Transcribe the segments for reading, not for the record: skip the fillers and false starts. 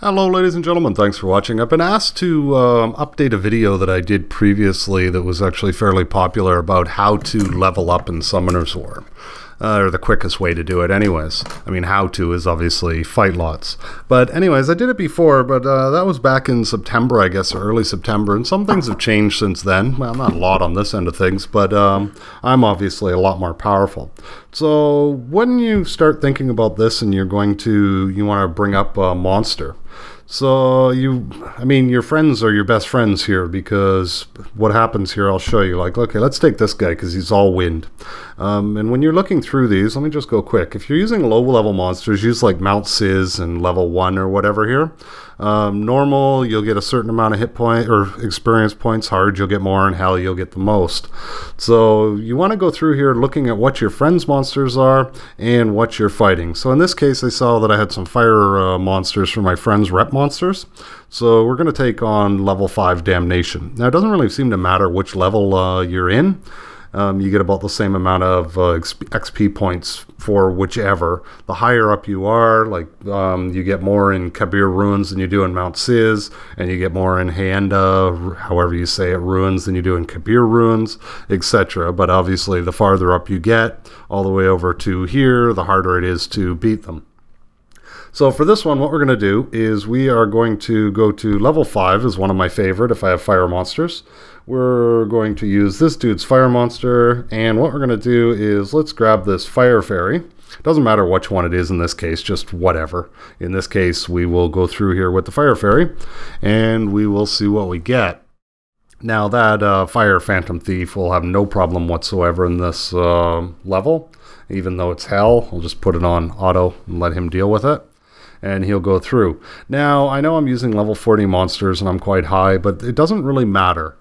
Hello ladies and gentlemen, thanks for watching. I've been asked to update a video that I did previously that was actually fairly popular about how to level up in Summoner's War. Or the quickest way to do it anyways. I mean, how to is obviously fight lots. But anyways, I did it before, but that was back in September, I guess, or early September, and some things have changed since then. Well, not a lot on this end of things, but I'm obviously a lot more powerful. So when you start thinking about this and you want to bring up a monster, so your friends are your best friends here, because what happens here, I'll show you. Like, okay, let's take this guy because he's all wind. And when you're looking through these, let me just go quick. If you're using low level monsters, use like Mount Sis and level 1 or whatever here. Normal, you'll get a certain amount of hit point or experience points. Hard, you'll get more, and hell, you'll get the most. So you want to go through here looking at what your friends' monsters are and what you're fighting. So in this case, I saw that I had some fire monsters for my friends' rep monsters. So we're going to take on level 5 Damnation. Now, it doesn't really seem to matter which level you're in. You get about the same amount of XP points for whichever. The higher up you are, like you get more in Kabir Ruins than you do in Mount Sis, and you get more in Handa, however you say it, Ruins, than you do in Kabir Ruins, etc. But obviously, the farther up you get, all the way over to here, the harder it is to beat them. So for this one, what we're going to do is we are going to go to level 5, is one of my favorite if I have fire monsters. We're going to use this dude's fire monster, and what we're going to do is let's grab this fire fairy. Doesn't matter which one it is in this case, just whatever. In this case, we will go through here with the fire fairy, and we will see what we get. Now that fire phantom thief will have no problem whatsoever in this level, even though it's hell. I'll just put it on auto and let him deal with it, and he'll go through. Now, I know I'm using level 40 monsters and I'm quite high, but it doesn't really matter.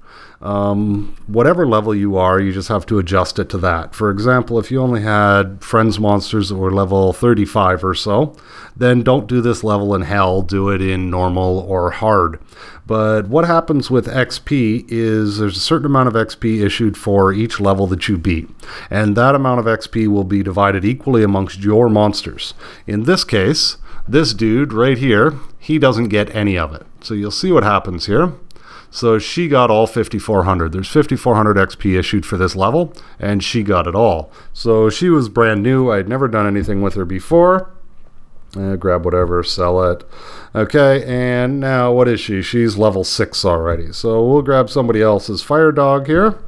Whatever level you are, you just have to adjust it to that. For example, if you only had friends monsters that were level 35 or so, then don't do this level in hell, do it in normal or hard. But what happens with XP is there's a certain amount of XP issued for each level that you beat, and that amount of XP will be divided equally amongst your monsters. In this case, this dude right here, he doesn't get any of it. So you'll see what happens here. So she got all 5,400. There's 5,400 XP issued for this level, and she got it all. So she was brand new. I'd never done anything with her before. Grab whatever, sell it. Okay, and now what is she? She's level 6 already. So we'll grab somebody else's fire dog here,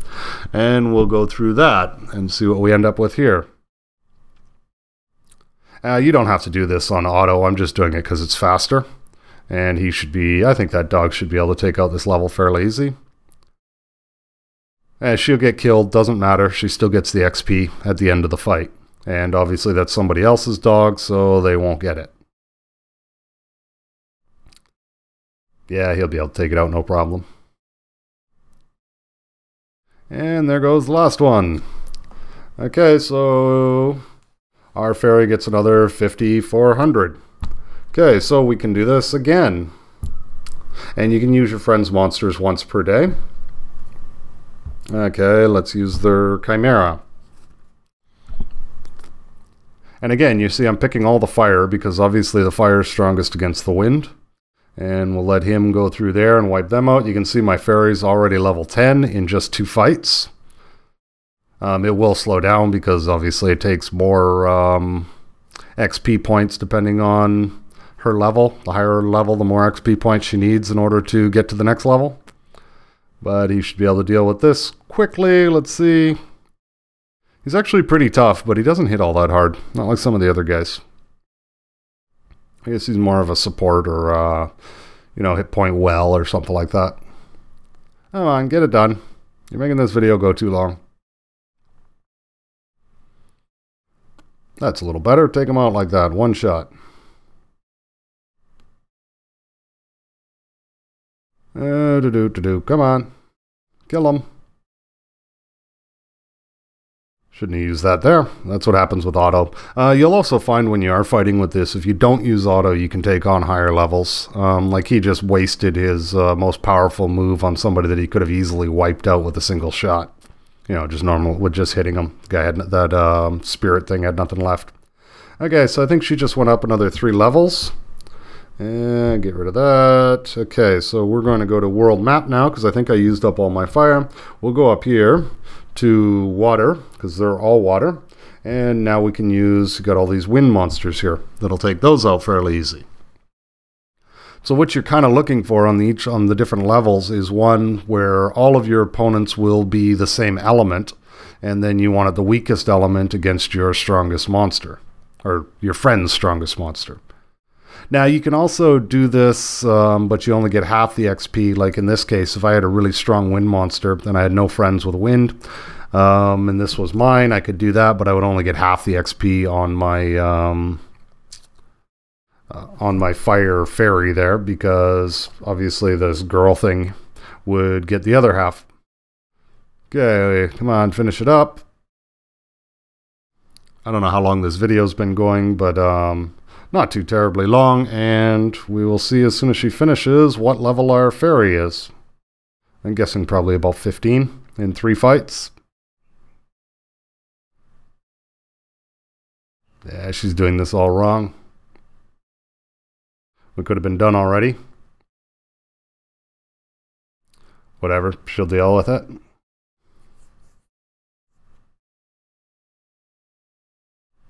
and we'll go through that and see what we end up with here. You don't have to do this on auto. I'm just doing it because it's faster. And he should be, I think that dog should be able to take out this level fairly easy. And she'll get killed, doesn't matter. She still gets the XP at the end of the fight. And obviously that's somebody else's dog, so they won't get it. Yeah, he'll be able to take it out, no problem. And there goes the last one. Okay, so our fairy gets another 5,400. Okay, so we can do this again. And you can use your friend's monsters once per day. Okay, let's use their Chimera. And again, you see I'm picking all the fire because obviously the fire is strongest against the wind. And we'll let him go through there and wipe them out. You can see my fairy's already level 10 in just 2 fights. It will slow down because obviously it takes more XP points depending on her level. The higher level, the more XP points she needs in order to get to the next level. But he should be able to deal with this quickly. Let's see. He's actually pretty tough, but he doesn't hit all that hard. Not like some of the other guys. I guess he's more of a support or, hit point well or something like that. Come on, get it done. You're making this video go too long. That's a little better. Take him out like that. One shot. Come on. Kill him. Shouldn't have used that there. That's what happens with auto. You'll also find when you are fighting with this, if you don't use auto, you can take on higher levels. Like he just wasted his most powerful move on somebody that he could have easily wiped out with a single shot. Just normal, with just hitting him. The guy had that spirit thing had nothing left. Okay, so I think she just went up another 3 levels. And get rid of that. Okay, so we're going to go to world map now because I think I used up all my fire. We'll go up here to water because they're all water. And now we can use, got all these wind monsters here. That'll take those out fairly easy. So what you're kind of looking for on the different levels is one where all of your opponents will be the same element. And then you wanted the weakest element against your strongest monster. Or your friend's strongest monster. Now you can also do this, but you only get half the XP. Like in this case, if I had a really strong wind monster and I had no friends with wind, and this was mine, I could do that, but I would only get half the XP on my fire fairy there, because obviously this girl thing would get the other half. Okay, come on, finish it up. I don't know how long this video's been going, but not too terribly long, and we will see as soon as she finishes what level our fairy is. I'm guessing probably about 15 in 3 fights. Yeah, she's doing this all wrong. We could have been done already. Whatever, she'll deal with it.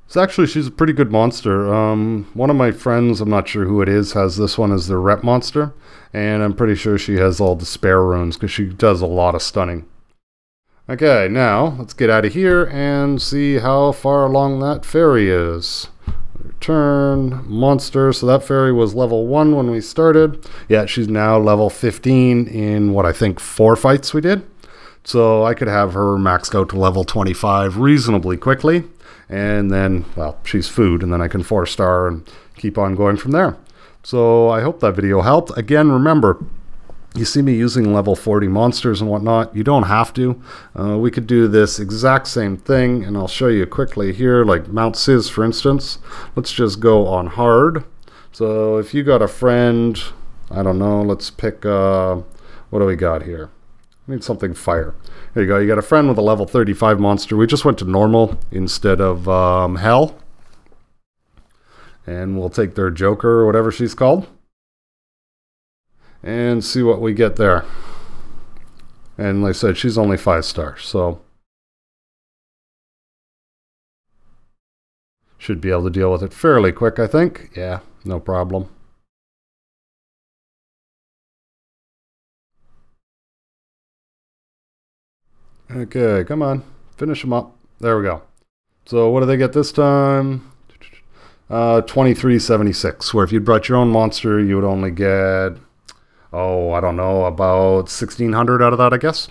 So actually, she's a pretty good monster. One of my friends, I'm not sure who it is, has this one as their rep monster. And I'm pretty sure she has all the spare runes because she does a lot of stunning. Okay, now let's get out of here and see how far along that fairy is. Return, monster. So that fairy was level 1 when we started. Yeah, she's now level 15 in what I think 4 fights we did. So I could have her maxed out to level 25 reasonably quickly. And then, well, she's food, and then I can 4-star and keep on going from there. So I hope that video helped. Again, remember, you see me using level 40 monsters and whatnot. You don't have to. We could do this exact same thing, and I'll show you quickly here, like Mount Sis, for instance. Let's just go on hard. So if you got a friend, I don't know, let's pick, what do we got here? I need something fire. There you go. You got a friend with a level 35 monster. We just went to normal instead of hell. And we'll take their Joker or whatever she's called. And see what we get there. And like I said, she's only 5-star. So should be able to deal with it fairly quick, I think. Yeah, no problem. Okay, come on. Finish them up. There we go. So what do they get this time? 2376. Where if you brought your own monster, you would only get, oh, I don't know, about 1600 out of that, I guess.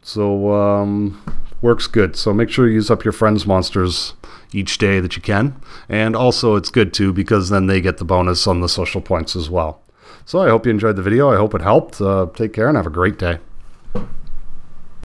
So works good. So make sure you use up your friends' monsters each day that you can. And also it's good too, because then they get the bonus on the social points as well. So I hope you enjoyed the video. I hope it helped. Take care and have a great day.